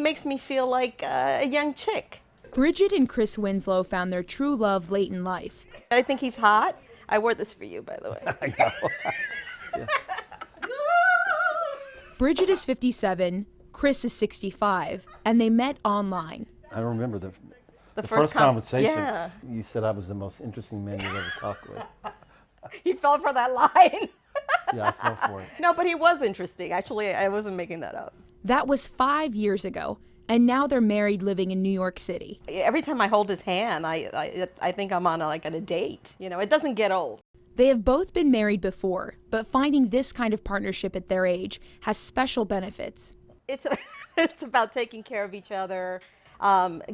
makes me feel like a young chick. Bridget and Chris Winslow found their true love late in life. I think he's hot. I wore this for you, by the way. I know. Yeah. Bridget is 57, Chris is 65, and they met online. I don't remember the first first conversation. Yeah. You said I was the most interesting man you've ever talked with. He fell for that line. Yeah, I fell for it. No, but he was interesting. Actually, I wasn't making that up. That was 5 years ago, and now they're married living in New York City. Every time I hold his hand, I think I'm on a date. You know, it doesn't get old. They have both been married before, but finding this kind of partnership at their age has special benefits. It's about taking care of each other,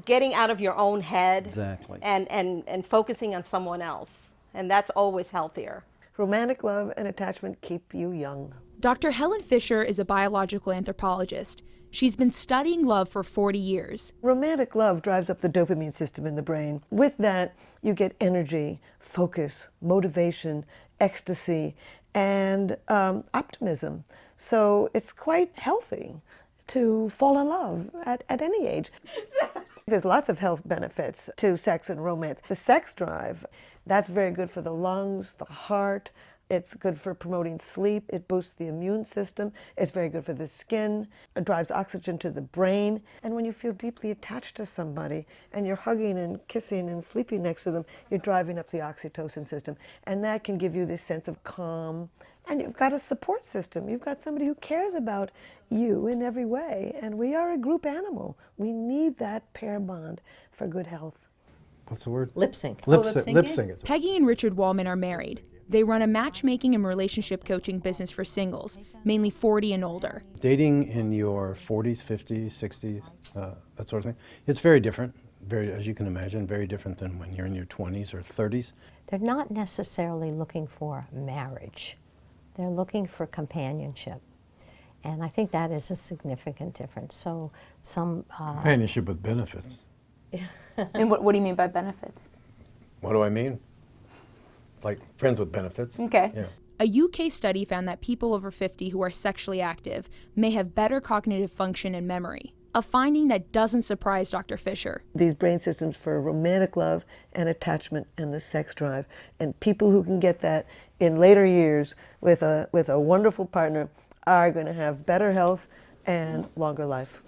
getting out of your own head, Exactly. and focusing on someone else. And that's always healthier. Romantic love and attachment keep you young. Dr. Helen Fisher is a biological anthropologist. She's been studying love for 40 years. Romantic love drives up the dopamine system in the brain. With that, you get energy, focus, motivation, ecstasy, and optimism. So it's quite healthy to fall in love at any age. There's lots of health benefits to sex and romance. The sex drive, that's very good for the lungs, the heart. It's good for promoting sleep. It boosts the immune system. It's very good for the skin. It drives oxygen to the brain. And when you feel deeply attached to somebody and you're hugging and kissing and sleeping next to them, you're driving up the oxytocin system. And that can give you this sense of calm. And you've got a support system. You've got somebody who cares about you in every way. And we are a group animal. We need that pair bond for good health. What's the word? Lip sync. Lip sync. Peggy and Richard Wallman are married. They run a matchmaking and relationship coaching business for singles, mainly 40 and older. Dating in your 40s, 50s, 60s, that sort of thing. It's very different, as you can imagine, very different than when you're in your 20s or 30s. They're not necessarily looking for marriage. They're looking for companionship. And I think that is a significant difference. So some... Companionship with benefits. And what do you mean by benefits? What do I mean? Like friends with benefits. Okay. Yeah. A UK study found that people over 50 who are sexually active may have better cognitive function and memory, a finding that doesn't surprise Dr. Fisher. These brain systems for romantic love and attachment and the sex drive. And people who can get that in later years with a wonderful partner are going to have better health and longer life.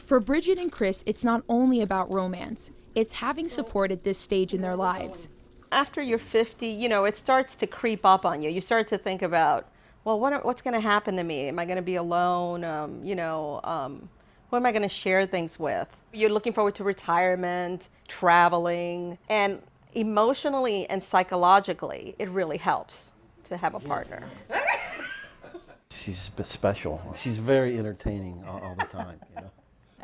For Bridget and Chris, it's not only about romance. It's having support at this stage in their lives. After you're 50, you know, it starts to creep up on you. You start to think about, well, what's going to happen to me? Am I going to be alone? Who am I going to share things with? You're looking forward to retirement, traveling, and emotionally and psychologically, it really helps to have a partner. She's special. She's very entertaining all the time, you know.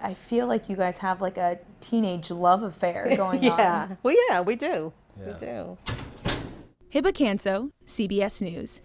I feel like you guys have like a teenage love affair going on. Yeah, well, yeah, we do. Yeah. We do. Heba Kanso, CBS News.